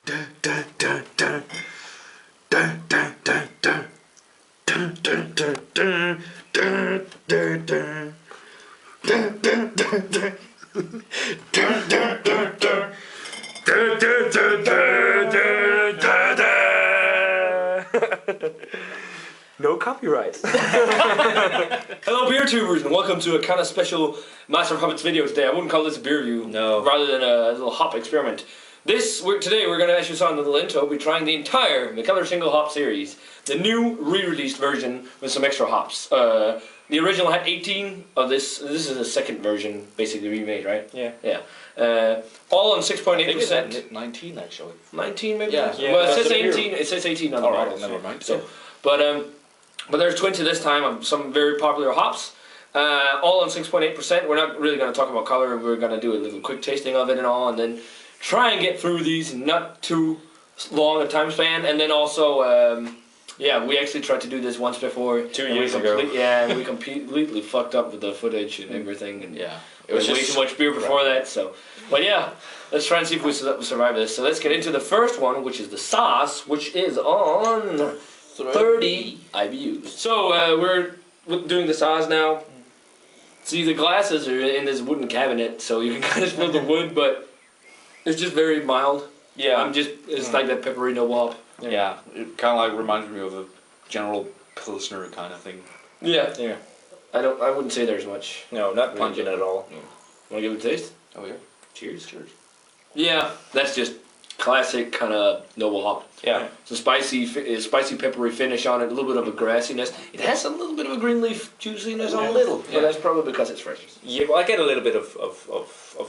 No copyright. Hello beer tubers and welcome to a kind of special Master of Hoppets video today. I wouldn't call this a beer review, rather than a little hop experiment. Today we're going to, as you saw in the little intro, be trying the entire Mikkeller Single Hop Series. The new re-released version with some extra hops. The original had 18 of this. This is the second version, basically remade, right? Yeah. Yeah. All on 6.8%. 19 actually. 19 maybe? Yeah. Well, it says 18. It says 18 on the bottle. Never mind. So, but there's 20 this time of some very popular hops. All on 6.8%. We're not really going to talk about color. We're going to do a little quick tasting of it and all, and then try and get through these in not too long a time span. And then also, we actually tried to do this once before. 2 years ago. Yeah, and we completely fucked up with the footage and everything. And yeah. It was way too much beer before that. So, but yeah, let's try and see if we survive this. So let's get into the first one, which is the Saaz, which is on 30 IBUs. So we're doing the Saaz now. See, the glasses are in this wooden cabinet, so you can kind of smell the wood, but it's just very mild. Yeah. It's like that peppery noble hop. Yeah, it kind of like reminds me of a general Pilsner kind of thing. Yeah. Yeah. I wouldn't say there's much. No, not pungent at all. No. Want to give it a taste? Oh yeah. Cheers. Cheers. Yeah, that's just classic kind of noble hop. Yeah. It's a spicy peppery finish on it, a little bit of a grassiness. It has a little bit of a green leaf juiciness on it, but that's probably because it's fresh. Yeah, well, I get a little bit of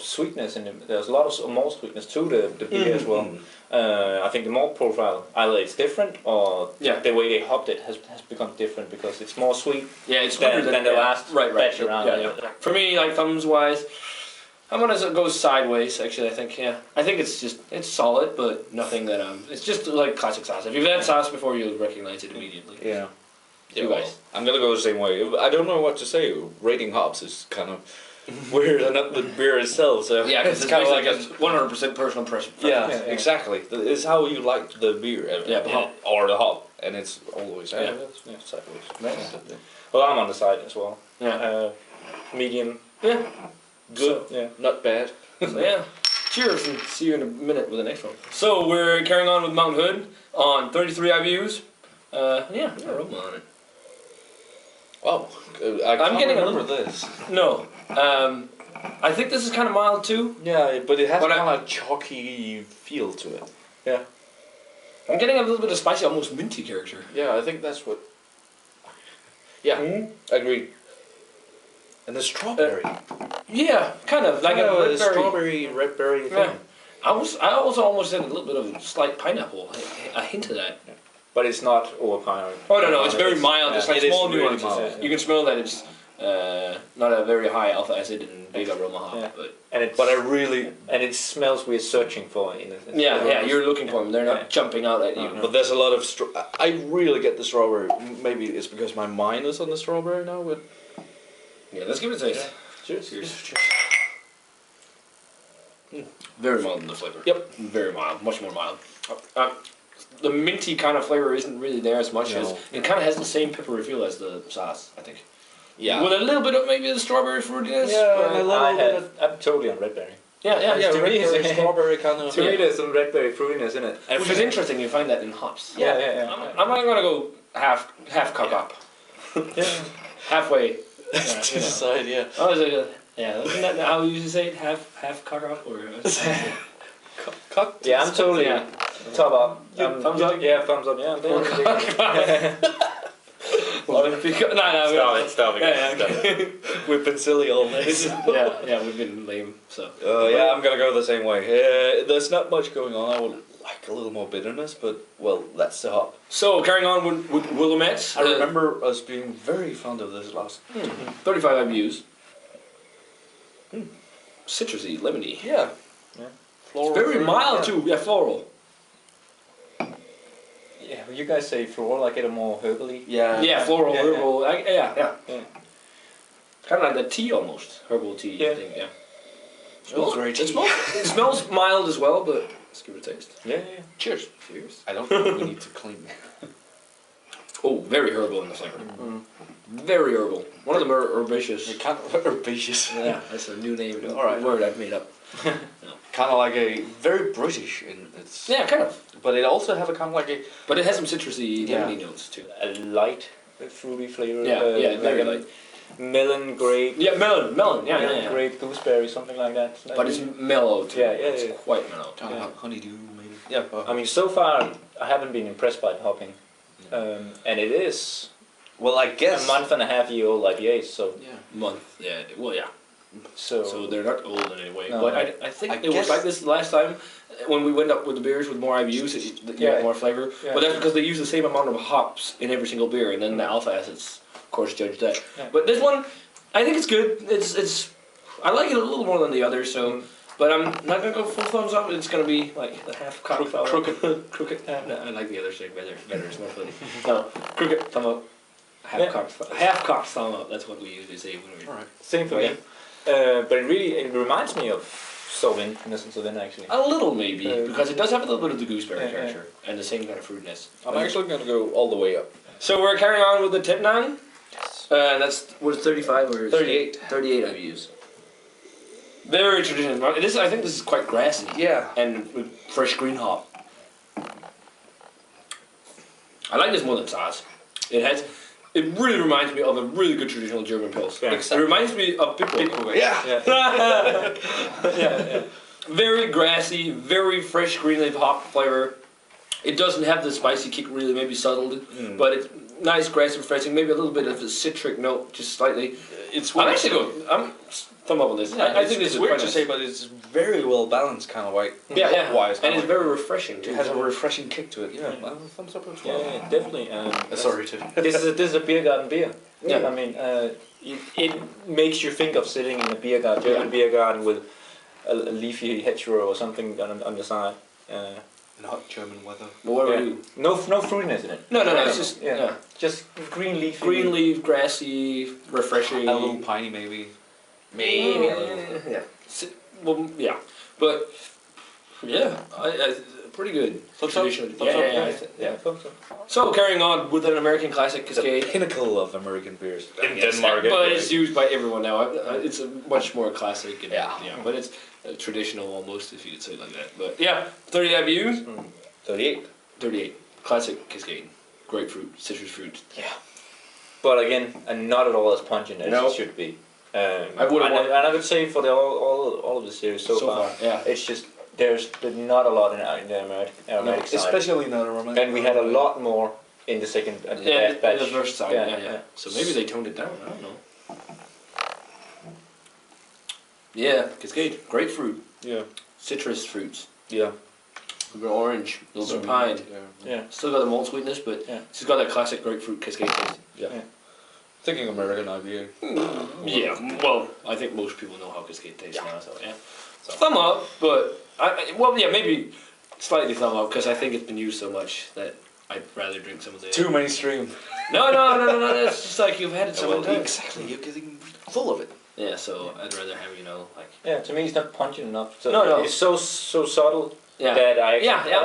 sweetness in it. There's a lot of malt sweetness to the beer as well. I think the malt profile, either it's different or the way they hopped it has become different because it's more sweet. Yeah, it's sweeter than the last batch around. Yeah. For me, like thumbs wise, I'm gonna go sideways. Actually, I think it's solid, but nothing that it's just like classic Saaz. If you've had Saaz before, you'll recognize it immediately. Yeah. You guys. I'm gonna go the same way. I don't know what to say. Rating hops is kind of weird, and not the beer itself. So yeah, it's kind of like a 100% personal impression. Yeah, exactly. It's how you like the beer. Or the hop, and it's always sideways. Well, I'm on the side as well. Yeah. Medium. Yeah. Good. So, not bad. So, yeah. Cheers, and see you in a minute with the next one. So we're carrying on with Mount Hood on 33 IBUs. Aroma on it. Wow, I'm getting remember a little. this. No, I think this is kind of mild too. Yeah, but it has kind of a chalky feel to it. Yeah. I'm getting a little bit of spicy, almost minty character. Yeah, I think that's what. Yeah, agreed. And the strawberry. Yeah, kind of like a red strawberry, red berry thing. Yeah. I also almost had a little bit of slight pineapple, a hint of that. Yeah. But it's not overpowering. Oh no, it's very mild. It's like small nuances. Mild, you can smell that it's not a very high alpha acid and big aroma hop, but it smells we're searching for in it. Yeah, you're looking for them. They're not jumping out at you. But there's a lot of I really get the strawberry. Maybe it's because my mind is on the strawberry now. But yeah, let's give it a taste. Yeah. Cheers. Very mild in the flavor. Yep. Very mild, much more mild. The minty kind of flavor isn't really there as much as it kind of has the same peppery feel as the Saaz, I think. Yeah. With a little bit of maybe the strawberry fruitiness. Yeah, I'm totally on red berry. Yeah. To me, it's strawberry kind of. To me, there's some red berry fruitiness in it. Which is interesting. You find that in hops. Yeah. I'm not gonna go half cock up. Halfway. To the side, yeah. Oh, is it? Isn't that how you usually say it? Half cock up or? Cock. Yeah, I'm totally top up. Thumbs up. Yeah, thumbs up. Yeah, I'm totally. Stop it. We've been silly all day. Yeah, we've been lame. So. I'm gonna go the same way. There's not much going on. I would like a little more bitterness, but that's the hop. So carrying on with Willamette. I remember us being very fond of this last. 35 IBUs. Citrusy, lemony. Yeah. Floral. It's very mild too. Yeah, floral. Yeah, you guys say floral. I get a more herbally. Yeah, floral, herbal. Yeah. Kind of like the tea almost, herbal tea thing. Yeah. Smells great. It smells mild as well, but Let's give it a taste. Yeah. Cheers. Cheers. I don't think we need to clean. Oh, very herbal in the flavor. Very herbal. One of them are herbaceous. Herbaceous. Yeah, that's a new name. All right. Word I've made up. Kind of like a very British in its. Yeah, kind of. But it also have a kind of like a. But it has some citrusy, lemony notes too. A light, fruity flavor. Yeah, very like light. Melon, grape. Yeah, melon. Yeah. Grape, gooseberry, something like that. But it's mellow too. Yeah. It's quite mellow. Kind of honeydew, maybe. Yeah. I mean, so far I haven't been impressed by the hopping, and it is. Well, I guess a month and a half year old IPA, so. Yeah. Month. Yeah. Well, yeah. So they're not old in any way. No. But I think it was like this last time when we went up with the beers with more IBUs, you get more flavour. Yeah. But that's because they use the same amount of hops in every single beer, and then the alpha acids, of course, judge that. Yeah. But this one, I think it's good. It's I like it a little more than the others, so. But I'm not gonna go full thumbs up. It's gonna be like the half cock crooked. No, I like the other thing better. It's more funny. No, crooked thumb up. Half cock thumb up. That's what we usually say when we're. All right. Same for me. But it reminds me of Sovin, Innocent Sovin actually. A little maybe, because it does have a little bit of the gooseberry character and the same kind of fruitiness. I'm actually going to go all the way up. So we're carrying on with the Tettnang. Yes. That's what is 35 or 38. 38 I've used. Very traditional. I think this is quite grassy. Yeah. And with fresh green hop. I like this more than Saaz. It really reminds me of a really good traditional German Pils. Yeah. It reminds me of Bitburger. Yeah. Very grassy, very fresh green leaf hop flavor. It doesn't have the spicy kick, really, maybe subtle, but it's nice, grassy, refreshing. Maybe a little bit of a citric note, just slightly. It's weird. I'm actually going. I'm thumb up on this. I think it's weird to say, but it's very well balanced, kind of like. Yeah. Wise, and it's very refreshing too. It has a refreshing kick to it. Yeah. Thumbs up as well. Yeah, definitely. Sorry to. This is a beer garden beer. Yeah. I mean, it makes you think of sitting in a beer garden, German beer garden with a leafy hedgerow or something on the side. In hot German weather. But what about you? No fruitiness in it. No. It's just just green leaf. Green leaf, grassy, refreshing. A little piney, maybe. Maybe. Yeah. Well, yeah. But yeah, I pretty good. Traditional. Yeah. So carrying on with an American classic, Cascade. The pinnacle of American beers. In Denmark. But it's used by everyone now. It's a much more classic. And, yeah. But it's traditional almost, if you could say it like that. But yeah, 30 IBUs. 38. Classic Cascade. Grapefruit, citrus fruit. Yeah. But again, and not at all as pungent as it should be. I would say for all of the series so far, it's just there's not a lot in the aromatic side. Especially in the aromatic. And we had a lot more in the second and the last batch. The first side. Yeah. So maybe they toned it down. I don't know. Yeah, Cascade, grapefruit. Yeah. Citrus fruits. Yeah. A bit orange, a little bit pine. Yeah. Still got the malt sweetness, but it's got that classic grapefruit Cascade taste. Yeah. Thinking American IPA. Yeah, well, I think most people know how Cascade tastes now, so yeah. So, thumb up, but, maybe slightly thumb up, because I think it's been used so much that I'd rather drink some of the... Too mainstream. No, that's just like you've had it so many times. Exactly, you're getting full of it. Yeah, so I'd rather have, like... Yeah, to me it's not pungent enough. So no. It's so subtle that I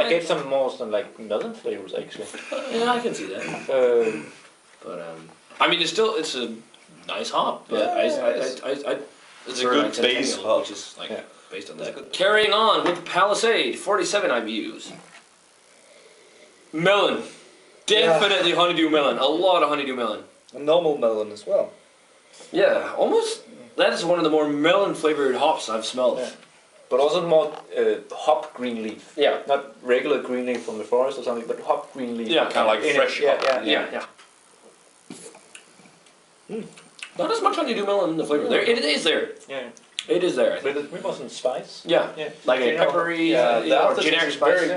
get some more like melon flavors actually. Yeah, I can see that. I mean, it's a nice hop, but it's a good base hop, which is based on that. Carrying on with Palisade, 47 IBUs. Melon, definitely honeydew melon. A lot of honeydew melon. A normal melon as well. Yeah, almost. That is one of the more melon flavored hops I've smelled. Yeah. But also more hop green leaf. Yeah. Not regular green leaf from the forest or something, but hop green leaf. Yeah, kind of like fresh hop. Yeah. Not as much honeydew melon in the flavor. There, it is there. Yeah. It is there. But it wasn't spice. Yeah. Like a peppery, the generic spice.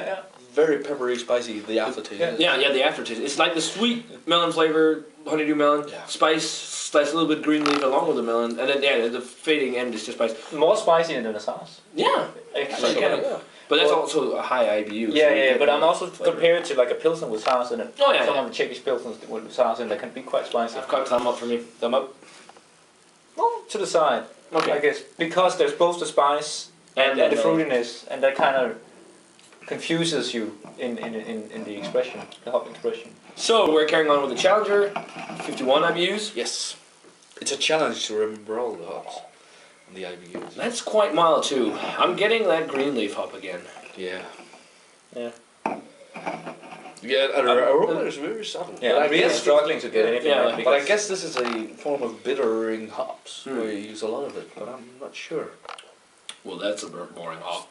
Very peppery, spicy. The aftertaste. Yeah, the aftertaste. It's like the sweet melon flavor, honeydew melon, spice, slice a little bit green leaf along with the melon, and then the fading end is just spice. More spicy than the Saaz. Yeah, actually, but that's also a high IBU. Yeah, but I'm also compared to like a Pilsen with Saaz in it. Oh yeah. Some of the Czech Pilsens with Saaz in it can be quite spicy. I've got thumb up for me. Thumb up. Well, to the side. Okay. I guess because there's both the spice and the fruitiness, and that kind of confuses you in the expression, the hop expression. So we're carrying on with the Challenger, 51 IBUs. Yes. It's a challenge to remember all the hops and the IBUs. That's quite mild too. I'm getting that green leaf hop again. Yeah. Yeah. Yeah, aroma is very subtle. Yeah, I'm really struggling to get anything. Yeah, But I guess this is a form of bittering hops where you use a lot of it, but I'm not sure. Well, that's a boring hop.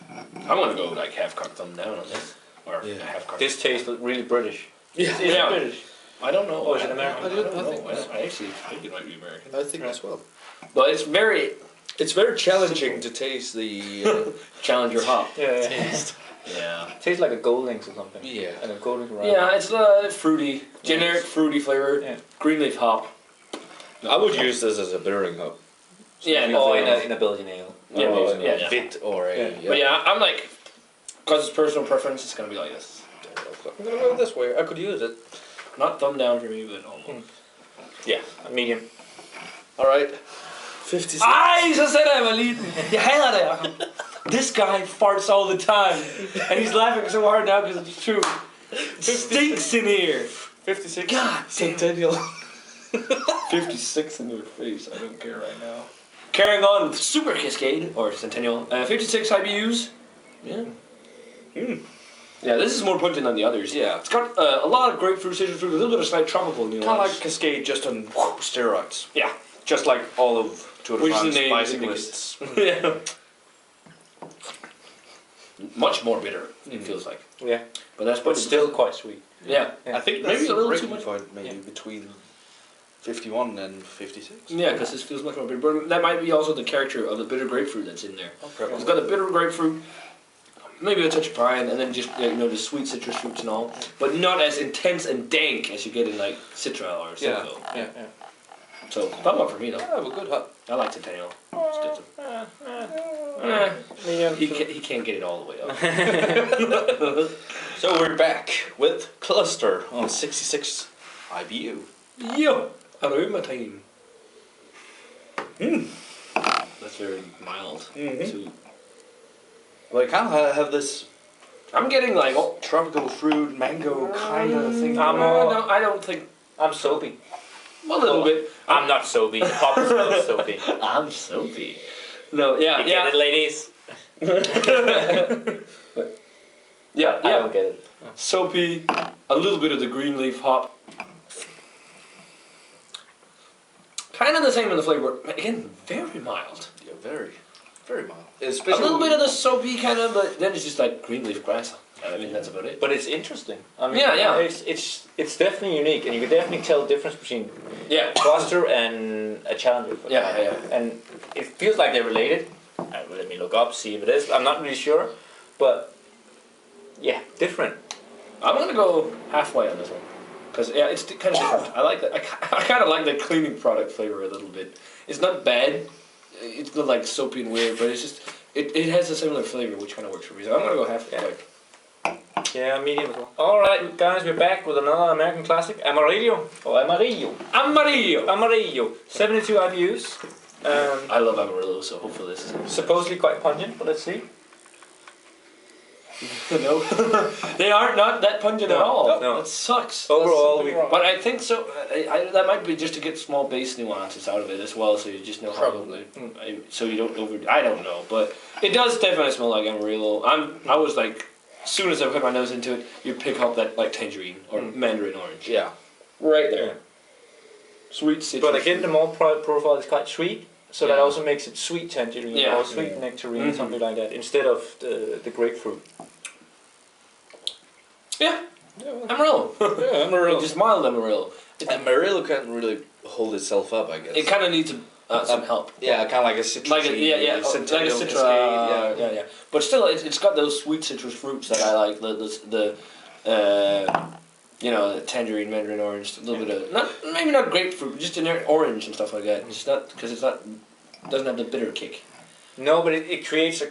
I'm gonna go like half cocked thumb down on this, or half cocked. This tastes really British. Yeah. Is it British? I don't know. Oh, is it American? I don't know. I actually think it might be American. I think as well. But it's very challenging to taste the Challenger hop. Yeah. taste. Yeah. Tastes like a gold links or something. Yeah. And a gold link around. Yeah, it's fruity, generic fruity flavor. Yeah. Green leaf hop. I would use this as a bittering hop. Yeah. Or in a Belgian ale. Yeah, or yeah. a bit or a. But yeah, I'm like, because it's personal preference, it's gonna be like this. I'm gonna go this way. I could use it. Not thumb down for me, but almost. Yeah, a medium. Alright. 56. Ej, så sætter jeg mig lige. Jeg hader det, Jakob. This guy farts all the time. And he's laughing so hard now because it's true. It stinks in here. 56. God Centennial. 56 in your face. I don't care right now. Carrying on with Super Cascade, or Centennial. 56 IBUs. Yeah. Yeah, this is more pungent than the others. Yeah. It's got a lot of grapefruit, citrus fruit, a little bit of slight tropical nuance. Kind of like Cascade, just on steroids. Yeah. Just like all of Tour de Which is France the name bicyclists. Yeah. Much more bitter, it feels like. Yeah. But still quite sweet. Yeah. I think Maybe that's a little too breaking much. point maybe between 51 and 56. Yeah, because this feels much more bitter. But that might be also the character of the bitter grapefruit that's in there. Okay. It's got the bitter grapefruit, maybe a touch of pine, and then just the sweet citrus fruits and all, but not as intense and dank as you get in like Citra or Simcoe. Yeah. So thumb up for me though. I have a good hop. I like Centennial. He can't get it all the way up. So we're back with Cluster on 66 IBU. Yo, aroma time. That's very mild too. Well, I kind of have this I'm getting like tropical fruit, mango kind of thing. no, I don't think I'm soapy. a little bit. I'm not soapy. Hop smells soapy. I'm soapy. No, yeah, You get it, ladies? yeah. I don't get it. Soapy, a little bit of the green leaf hop. Kind of the same in the flavor. Again, very mild. Yeah, very, very mild. A little bit of the soapy kind of, but then it's just like green leaf grass. I mean, that's about it. But it's interesting. I mean, Yeah. It's definitely unique, and you can definitely tell the difference between Cluster and a Challenger. Yeah. And it feels like they're related. Let me look up, see if it is. I'm not really sure, but yeah, different. I'm gonna go halfway on this one, because it's kind of different. I like that. I kind of like the cleaning product flavor a little bit. It's not bad. It's not like soapy and weird, but it's just it has a similar flavor, which kind of works for me. So I'm gonna go halfway. Yeah, medium as well. Alright, guys, we're back with another American classic, Amarillo. Or Amarillo. Amarillo. 72 IBUs. I love Amarillo, so hopefully this is Supposedly quite pungent, but let's see. No, they are not that pungent at all. No. That sucks. Overall, But I think so. That might be just to get small base nuances out of it as well, so you just know how. So you don't over. I don't know, but it does definitely smell like Amarillo. I was like, as soon as I put my nose into it, you pick up that like tangerine or mandarin orange. Yeah. Right there. Sweet citrus. But again, the malt profile is quite sweet, so that also makes it sweet tangerine or sweet nectarine, something like that, instead of the grapefruit. Yeah. Amarillo. Yeah, Amarillo. Just mild Amarillo. Amarillo can't really hold itself up, I guess. It kind of needs some help. Yeah, kind of like a citrus. Like a Centennial Citra, Cascade, yeah. But still, it's got those sweet citrus fruits that I like. The tangerine, mandarin orange, a little bit of maybe not grapefruit, but just generic orange and stuff like that. It's not because doesn't have the bitter kick. No, but it creates a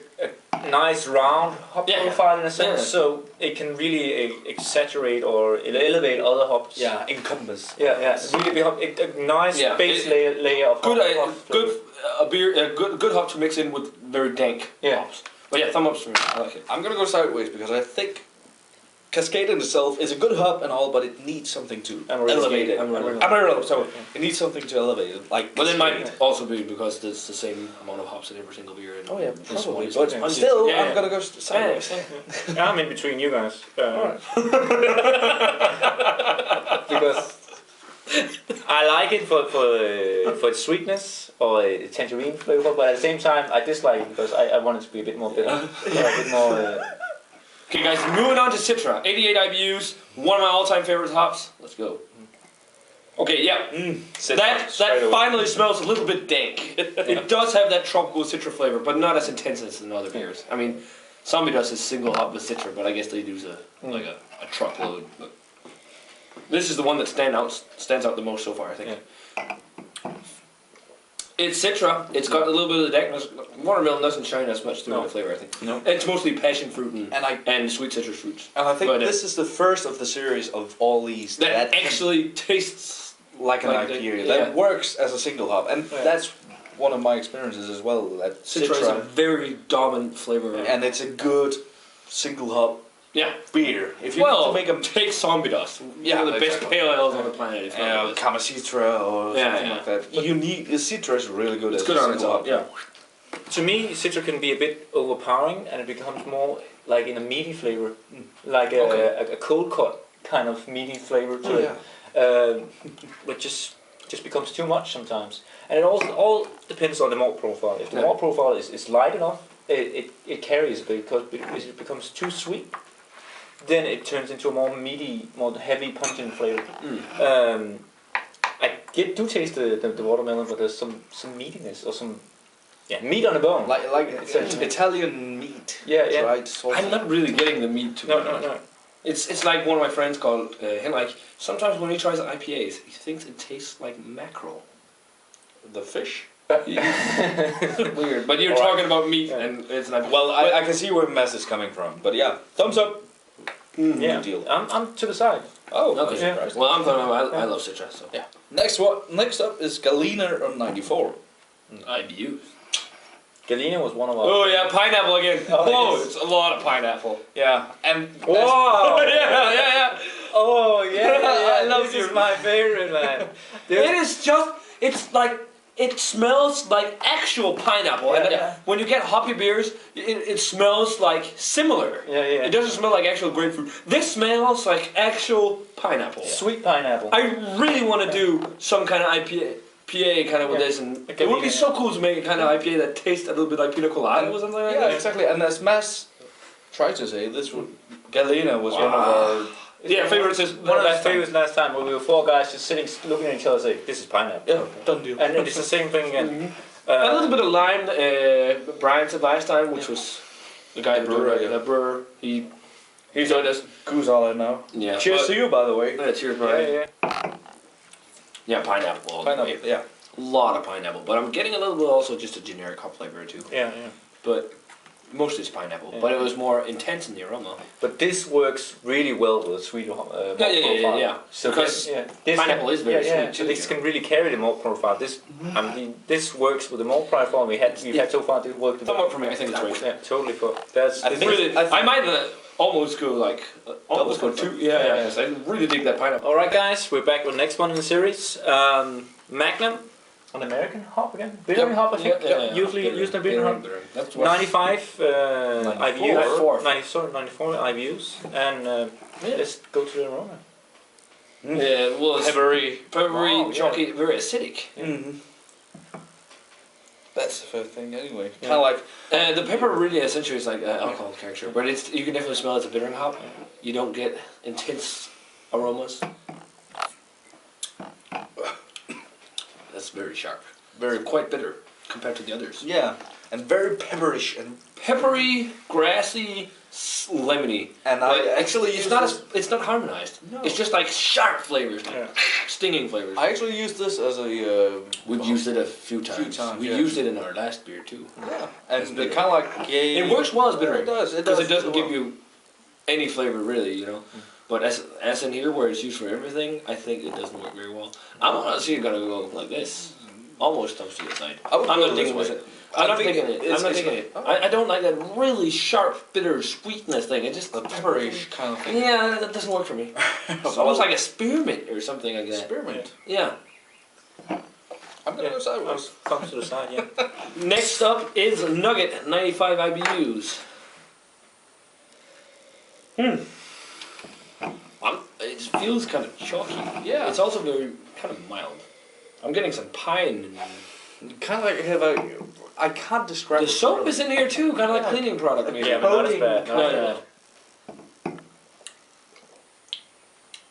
nice round hop profile in a sense, so it can really exaggerate or elevate other hops. Yeah, encompass. Yeah. Really a nice base layer of good hop to mix in with very dank hops. But yeah, thumb ups for me. I like it. I'm gonna go sideways because I think Cascade in itself is a good hop and all, but it needs something to elevate it. Amarillo, so it needs something to elevate it. Like, but it might also be because it's the same amount of hops in every single beer. Oh yeah, probably. But still, I'm gonna go sideways. I'm in between you guys. Because I like it for its sweetness or a tangerine flavor, but at the same time I dislike it because I want it to be a bit more bitter, a bit more. Okay, guys, moving on to Citra. 88 IBUs, one of my all-time favorite hops. Let's go. Okay, yeah. That finally smells a little bit dank. It does have that tropical Citra flavor, but not as intense as in other beers. I mean, somebody does a single hop with Citra, but I guess they use a truckload. But this is the one that stands out the most so far, I think. Yeah. It's Citra. It's got a little bit of the dankness. Watermelon doesn't shine as much through the flavor, I think. No. It's mostly passion fruit and sweet citrus fruits. And I think this is the first of the series of all these that actually tastes like an IPA. That works as a single hop, and that's one of my experiences as well. That Citra is a very dominant flavor, and it's a good single hop. Yeah, beer. If you need to make them take zombie dust. Yeah, one of the best pale ales on the planet. Kama Citra or something like that. But you need Citra is really good. It's good on its own. Yeah. To me, Citra can be a bit overpowering, and it becomes more like in a meaty flavor, like a cold cut kind of meaty flavor to it. Which just becomes too much sometimes. And it all depends on the malt profile. If the malt profile is light enough, it carries a bit because it becomes too sweet. Then it turns into a more meaty, more heavy, pungent flavor. I do taste the watermelon, but there's some meatiness or some meat on the bone. Like Italian meat. Yeah. Right. I'm not really getting the meat to it. No. It's like one of my friends called him. Like sometimes when he tries IPAs, he thinks it tastes like mackerel. The fish. Weird. But you're talking about meat, and it's not. Well, I can see where mess is coming from, but yeah, thumbs up. Good deal. I'm to the side. Oh, okay. Yeah. Well, I love Citra, so yeah. Next up is Galena on 94. IBU. Galena was one of our. Oh yeah, pineapple again. Oh, it's a lot of pineapple. Yeah, and wow. yeah. Oh yeah. I love this. This is my favorite, man. It is just. It's like. It smells like actual pineapple, and when you get hoppy beers, it smells like similar. Yeah. It doesn't smell like actual grapefruit. This smells like actual pineapple. Yeah. Sweet pineapple. I really want to do some kind of IPA kind of with this, and it would be so cool to make a kind of IPA that tastes a little bit like pina colada or something like that. Yeah, exactly. And as Mass tried to say, Galena was one of our. Favorites is one of my favorites last time when we were four guys just sitting looking at each other and saying, this is pineapple. Yeah, done deal. And it's the same thing again. A little bit of lime, Brian said last time, which was the guy, the brewer. He's doing this. Goose all in now. Yeah. Cheers to you, by the way. Yeah, cheers, Brian. Yeah, pineapple. Yeah. A lot of pineapple, but I'm getting a little bit also just a generic hop flavor too. Yeah. But mostly it's pineapple, but it was more intense in the aroma. But this works really well with sweet malt profile. Yeah. So because pineapple is very sweet too. So this can really carry the malt profile. This works with the malt profile we've had so far. It worked. Somewhat for me, I think it's great. Yeah, totally. I might almost go like almost go two. Yeah. I really dig that pineapple. All right, guys, we're back with the next one in the series. Magnum. An American hop again? Bittering hop, I think. Usually used in bittering hop. That's 95 IBUs. 94 IBUs. And let's go to the aroma. Yeah, well, it's peppery, chalky, very acidic. Mm-hmm. That's the first thing anyway. Kind of like... the pepper really essentially is like alcohol character, but you can definitely smell it's a bittering hop. You don't get intense aromas. That's very sharp. Quite bitter compared to the others. Yeah, and very pepperish and peppery, grassy, lemony. And it's not harmonized. No. It's just like sharp flavors, stinging flavors. I actually used this as a. We've used it a few times. We used it in our last beer too. Yeah, and it kind of like it works well as bittering. It does. Because it doesn't give you any flavor really, you know. But as in here, where it's used for everything, I think it doesn't work very well. I'm honestly gonna go like this. almost toasty inside. I'm not digging it. I'm not digging it. I don't like that really sharp, bitter sweetness thing. It just the peppery kind of thing. Yeah, that doesn't work for me. It's almost like a spearmint or something like that. Spearmint. Yeah. I'm gonna go sideways. Comes to the side, yeah. Next up is Nugget, 95 IBUs. It feels kind of chalky. Yeah. It's also very kind of mild. I'm getting some pine. Kind of like I can't describe. The soap is in here too, kind of like cleaning product. Maybe. Yeah, but not as bad. No.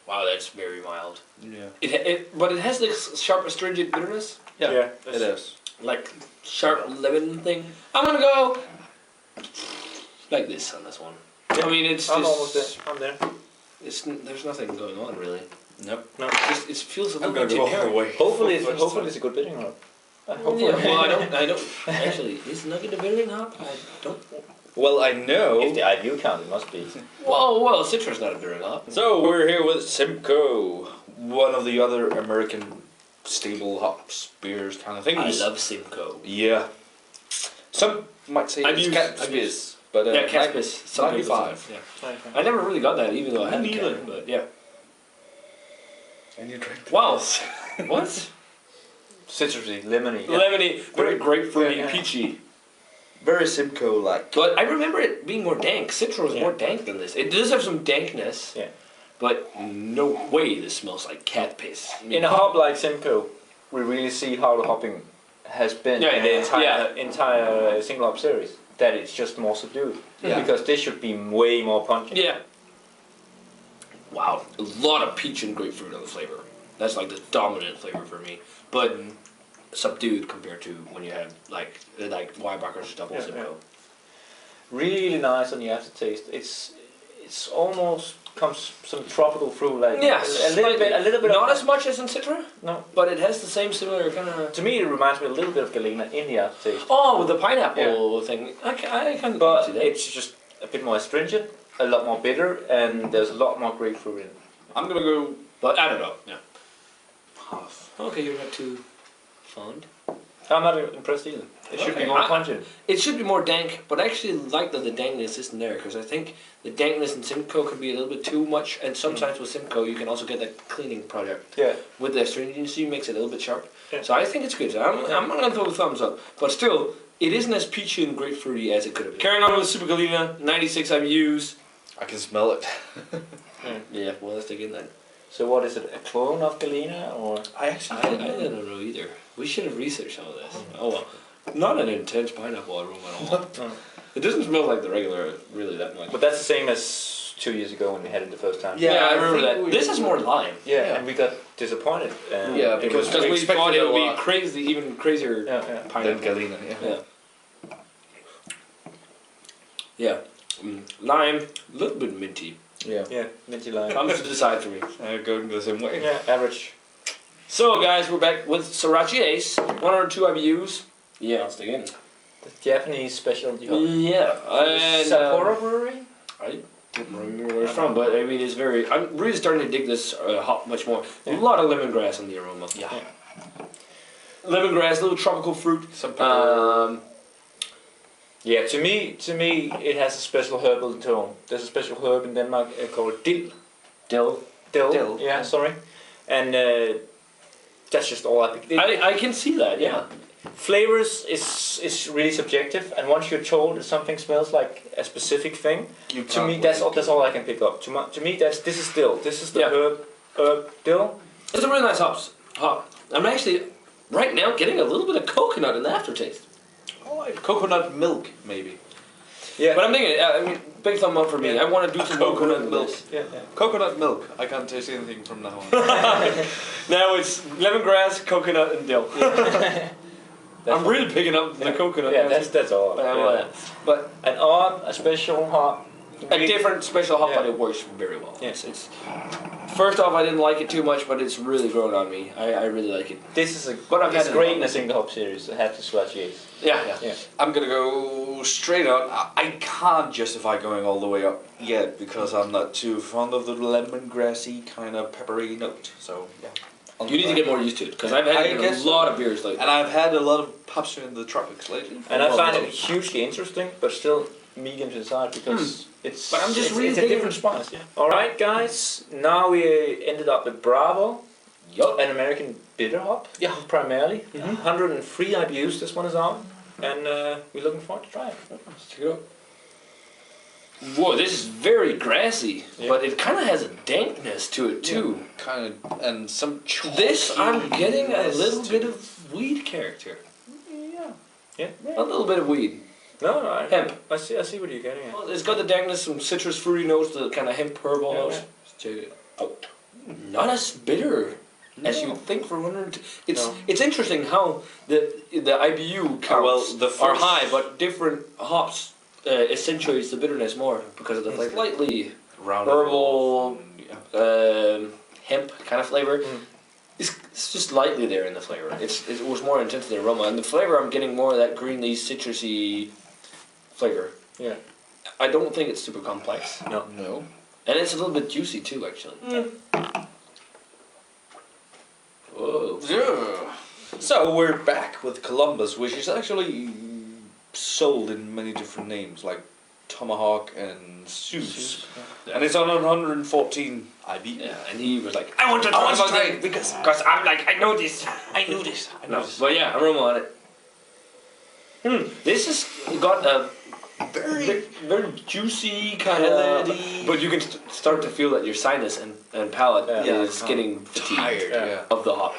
Wow, that's very mild. Yeah. But it has this sharp astringent bitterness. Yeah, it is. Like sharp lemon thing. I'm gonna go like this on this one. I mean, it's I'm just, almost there. I'm there. There's nothing going on really. Nope. No. It feels a little I'm bit gonna go all the way. Hopefully it's a good bidding hop. Yeah, well, I don't. Actually, is Nugget a bittering hop? I don't. Well, I know. If the IBU count, it must be. Well, Citra's not a bittering hop. So we're here with Simcoe, one of the other American stable hops, beers kind of things. I love Simcoe. Yeah. Some might say it's Caspis, but yeah, Caspis. 95. Yeah. I never really got that, even though I had Me neither. it, but yeah. And you drink. Wow. What? Citrusy, lemony. Yeah. Lemony, very grapefruity, yeah. peachy. Very Simcoe-like. But I remember it being more dank. Citra was more dank than this. It does have some dankness. Yeah. But no way this smells like cat piss. In a hop like Simcoe, we really see how the hopping has been in the entire single hop series. That it's just more subdued. Yeah. Because this should be way more pungent. Yeah. Wow, a lot of peach and grapefruit on the flavor. That's like the dominant flavor for me. But subdued compared to when you have like Weibach's double Simcoe. Really nice on the aftertaste. It's almost comes some tropical fruit like Yeah, a little bit. Not of, as much as in Citra. No, but it has the same similar kind of. To me, it reminds me a little bit of Galena in the aftertaste. Oh, with the pineapple thing. I can. But see that. it's just a bit more astringent, a lot more bitter, and there's a lot more grapefruit in it. I'm gonna go. But I don't know. Yeah. Half. Okay, you're not too fond. I'm not impressed either. It should be more pungent. It should be more dank, but I actually like that the dankness isn't there because I think the dankness in Simcoe can be a little bit too much, and sometimes with Simcoe you can also get that cleaning product. Yeah. With the astringency, makes it a little bit sharp. Yeah. So I think it's good. I'm gonna throw a thumbs up, but still, it isn't as peachy and grapefruity as it could have been. Carrying on with Citra Galena, 96 IBUs. I can smell it. Yeah, well, let's dig in then. So what is it? A clone of Galena or? I don't know either. We should have researched all this. Oh well, not an intense pineapple aroma at all. No. It doesn't smell like the regular, really that much. But that's the same as 2 years ago when we had it the first time. Yeah, I remember that. This is more lime. Yeah, and we got disappointed. Yeah, because we thought it would be lot. crazy, even crazier Than pineapple. Galena. Yeah. Yeah. Lime, a little bit minty. Yeah. Yeah, minty lime. Comes to the side for me. Going the same way. Yeah, average. So guys, we're back with Sorachi Ace, 102 IBUs. Yeah, let's dig in. The Japanese specialty hop. Yeah, and Sapporo Brewery? I don't remember where it's from, but I mean, it's very. I'm really starting to dig this hop much more. A lot of lemongrass in the aroma. Yeah. Lemongrass, little tropical fruit. Some pepper. Yeah, to me, it has a special herbal tone. There's a special herb in Denmark called dill. Dill. Yeah, sorry. And that's just all I pick. I can see that. Yeah. Flavors is really subjective, and once you're told that something smells like a specific thing, to me that's all I can pick up. To me this is dill. This is the herb dill. It's a really nice hop. I'm actually right now getting a little bit of coconut in the aftertaste. Oh, like coconut milk, maybe. Yeah. But I'm thinking, I mean, big thumb up for me. I want to do some coconut milk. Yeah. Coconut milk. I can't taste anything from now on. Now it's lemongrass, coconut, and dill. I'm really picking up the coconut. Yeah, that's all. But a special hop. A different special hop, but it works very well. Yes. It's first off, I didn't like it too much, but it's really grown on me. I really like it. This is it's great in the single hop series. I have to Sorachi Ace. Yeah. I'm gonna go straight on. I can't justify going all the way up yet because I'm not too fond of the lemongrassy kind of peppery note. So yeah. You need to get more used to it, because I've had a lot of beers lately. And I've had a lot of pops in the tropics lately. And I find it hugely interesting, but still medium to decide because it's. But I'm just it's a different spice. Yeah. All right, guys. Now we ended up with Bravo, an American bitter hop. Yeah, primarily. 103 IBUs. This one is on, and we're looking forward to trying it. Let's check it out. Whoa, this is very grassy, but it kind of has a dankness to it too. Kind of, and some. This I'm getting a little bit of weed character. Yeah. A little bit of weed. No, hemp. I see what you're getting at. Well, it's got the dankness, some citrus fruity notes, the kind of hemp herb almost. Let's check it out. Not as bitter as you would think for 100. It's interesting how the IBU counts are high, but different hops accentuates the bitterness more because of the flavor. Slightly herbal, hemp kind of flavor. It's just lightly there in the flavor. It was more intense in the aroma, and the flavor I'm getting more of that greeny, citrusy flavor. Yeah. I don't think it's super complex. No. And it's a little bit juicy too, actually. Whoa. Yeah. So we're back with Columbus, which is actually sold in many different names, like Tomahawk and Saaz. And it's on 114 IB. Yeah, and he was like, I want to try it because I'm like, I know this. I knew this. But yeah, aroma on it. This has got a very juicy kind of, but you can start to feel that your sinus and palate is getting tired of the hop.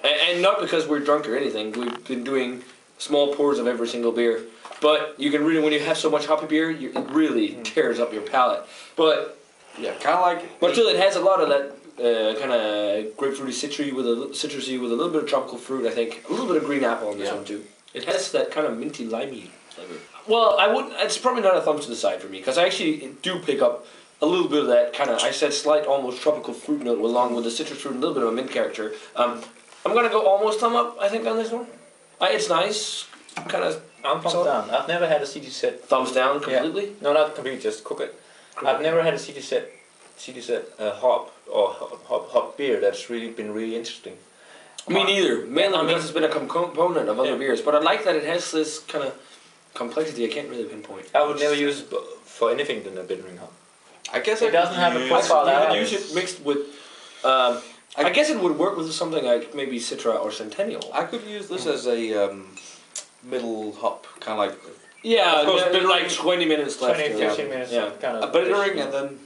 And not because we're drunk or anything. We've been doing small pours of every single beer. But you can really, when you have so much hoppy beer, it really tears up your palate. But kind of like. But still, it has a lot of that kind of grapefruity citrusy with a little bit of tropical fruit. I think a little bit of green apple in this one too. It has that kind of minty limey flavor. Well, I wouldn't. It's probably not a thumb to the side for me because I actually do pick up a little bit of that kind of. I said slight, almost tropical fruit note along with the citrus fruit and a little bit of a mint character. I'm gonna go almost thumb up. I think on this one. It's nice. Kind of. I'm thumbs down. I've never had a CD set. Thumbs down completely? Yeah. No, not completely. Just cook it. I've never had a CD set hop or hop beer that's really been really interesting. Me neither. Mainly because it's been a component of other beers, but I like that it has this kind of complexity. I can't really pinpoint. I would never use it for anything than a bittering hop. I guess it doesn't have a profile. You could use it mixed with. I guess it would work with something like maybe Citra or Centennial. I could use this as a middle hop, kind of like. Yeah, of course, like 20 minutes left. 15 minutes. Yeah. Kind of a bittering and then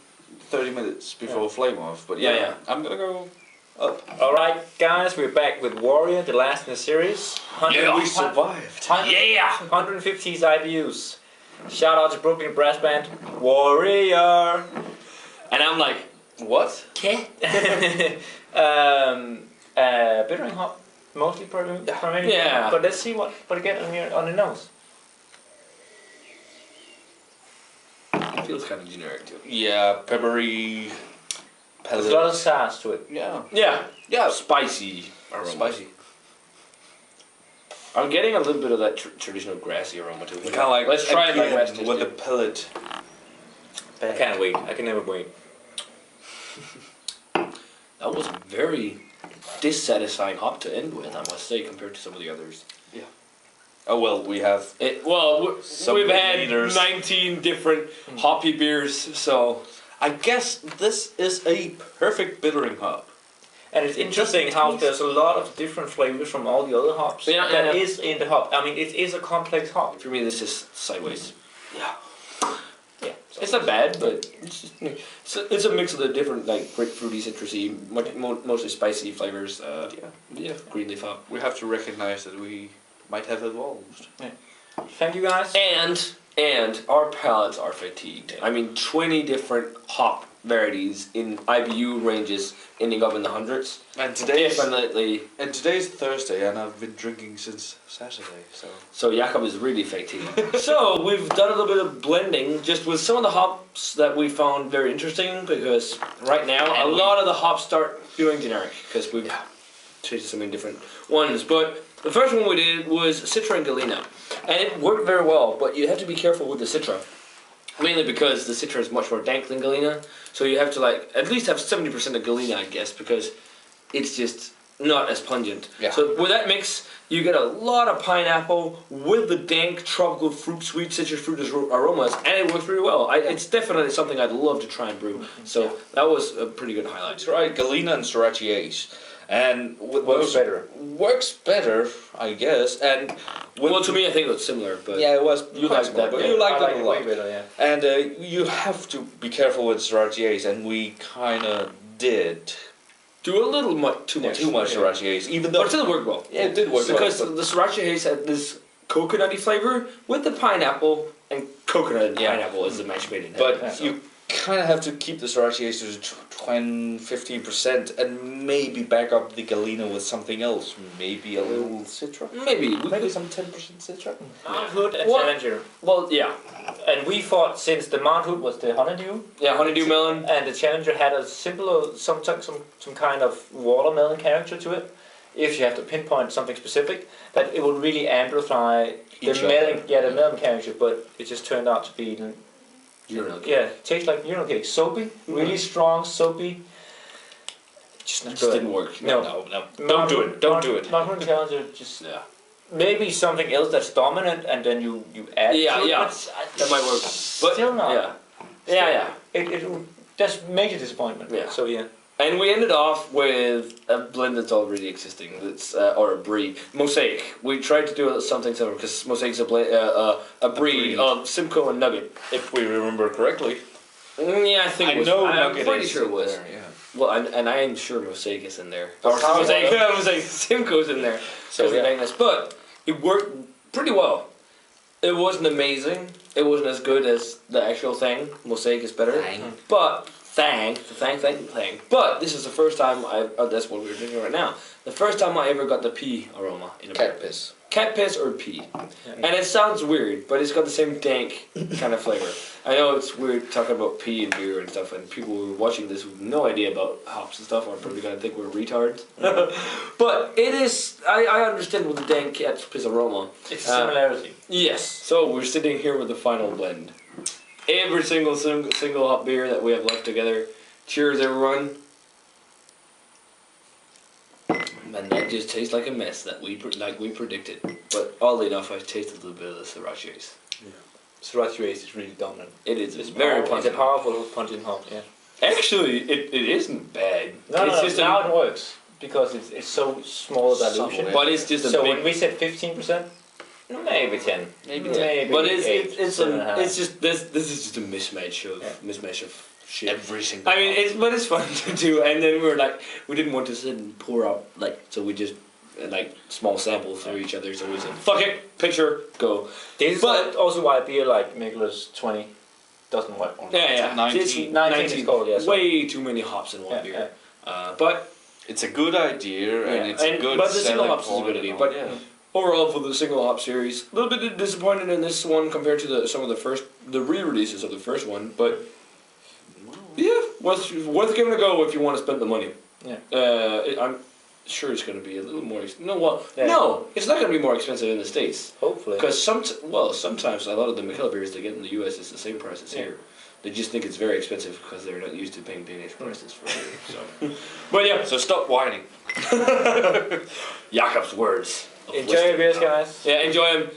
30 minutes before flame off. But I'm gonna go up. All right, guys, we're back with Warrior, the last in the series. We survived. 150 IBUs. Shout out to Brooklyn Brass Band, Warrior. And I'm like, what? Bittering hop, mostly primarily. Yeah. But let's see what again on the nose. It feels kind of generic too. Yeah, peppery. There's a lot of sass to it. Yeah. Spicy. Spicy. I'm getting a little bit of that traditional grassy aroma to it. Kind of like. Let's try it like West with the pellet. I can't wait. I can never wait. That was a very dissatisfying hop to end with, I must say, compared to some of the others. Yeah. Oh well, we have. We've had 19 different hoppy beers, so I guess this is a perfect bittering hop. And it's interesting how there's a lot of different flavors from all the other hops that is in the hop. I mean, it is a complex hop. For me, this is sideways. Yeah. It's not bad, but it's a mix of the different like grapefruity, citrusy, mostly spicy flavors. Green leaf hop. We have to recognize that we might have evolved. Yeah. Thank you guys. And our palates are fatigued. I mean, 20 different hop varieties in IBU ranges ending up in the hundreds. And today's Thursday, and I've been drinking since Saturday. So Jakob is really fatigued. So we've done a little bit of blending just with some of the hops that we found very interesting because right now a lot of the hops start feeling generic because we've tasted so many different ones. But the first one we did was Citra Galena, and it worked very well. But you have to be careful with the Citra. Mainly because the Citra is much more dank than Galena, so you have to at least have 70% of Galena, I guess, because it's just not as pungent. Yeah. So with that mix, you get a lot of pineapple with the dank tropical fruit, sweet citrus fruit aromas, and it works really well. It's definitely something I'd love to try and brew. So that was a pretty good highlight. That's right, Galena and Sorachi Ace. And Works better. Works better, I guess. And Well, to me, I think it was similar, but yeah, it was. you liked that. but Yeah. you liked I it like a lot. way better, yeah. And you have to be careful with Sorachi Ace, and we kind of did do a little too much. too much Sorachi Ace, even though But it still worked well. yeah, it did work Because well. the Sorachi Ace had this coconutty flavor with the pineapple, and coconut and pineapple is the match made in heaven. But you kind of have to keep the Sorachi Ace to 15% and maybe back up the Galena with something else. Maybe a little Citra? maybe some 10% Citra? Mount Hood and What? Challenger. Well, yeah, And we thought since the Mount Hood was the honeydew, honeydew melon. and the Challenger had a simpler, some kind of watermelon character to it. If you have to pinpoint something specific, that it would really amplify the Each melon, the melon character. But it just turned out to be, Urinal cake. yeah, tastes like urinal cake, soapy, really strong, soapy. Just not Just good. didn't work. No. Don't do it. Don't do it. Mount Hood and Challenger just Yeah. maybe something else that's dominant, and then you add. Yeah, to it, yeah. but That might work. But still not. yeah. It that's major disappointment. Yeah. So yeah. And we ended off with a blend that's already existing. That's or a brie. Mosaic. We tried to do something similar because Mosaic's a breed of Simcoe and Nugget. If we remember correctly. Yeah, I think it was. I'm Nugget pretty is sure it in was. there, yeah. Well, and I am sure Mosaic is in there. Or Mosaic, Simcoe's in there. So, So yeah. but it worked pretty well. It wasn't amazing. It wasn't as good as the actual thing. Mosaic is better. But thang. But this is the first time that's what we're drinking right now. The first time I ever got the pea aroma in a beer. Cat piss. Cat piss or pea. And it sounds weird, but it's got the same dank kind of flavor. I know it's weird talking about pea and beer and stuff, and people who are watching this with no idea about hops and stuff are probably going to think we're retards. But it is, I understand with the dank cat piss aroma. It's a similarity. Yes. So we're sitting here with the final blend. Every single hop beer that we have left together. Cheers, everyone. And that just tastes like a mess that we predicted. But oddly enough, I tasted a little bit of the Sorachi Ace. Sorachi Ace is really dominant. It is. It's very It's pungent. a powerful pungent hop. Yeah. Actually, it isn't bad. No, it's just now it works because it's so small dilution. but it's just a So big. when we said 15%, maybe 10. Maybe But eight, it's 7.5. just this is just a mismatch of shit. Every single I mean, it's fun to do, and then we didn't want to sit and pour out so we just small samples for each other. So we said, fuck it, picture, go. This is also why a beer like Mikkeller's 20 doesn't work. Yeah. 19. 19 is called, yeah. So. Way too many hops in one Yeah, beer. But It's a good idea, and it's a good but the single selling hops is a good point idea. and But all, yeah. overall, for the single hop series, a little bit disappointed in this one compared to some of the re-releases of the first one. But yeah, worth giving a go if you want to spend the money. Yeah. I'm sure it's going to be a little more. No, it's not going to be more expensive in the States. Hopefully. Because sometimes a lot of the Mikkeller beers they get in the U.S. is the same price as here. They just think it's very expensive because they're not used to paying Danish prices for beer. So, but yeah, So stop whining. Jakob's words. of Enjoy wisdom. your beers, guys. Yeah, enjoy them.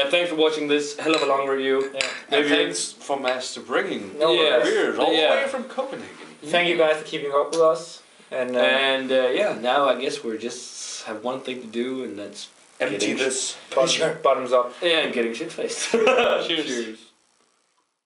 Thanks for watching this hell of a long review. Yeah. And thanks for Master bringing Yeah. beers all the Yeah. way from Copenhagen. Thank you guys for keeping up with us. And Now I guess we just have one thing to do, and that's Empty getting this. bottoms up. and getting shit faced. Cheers. Cheers.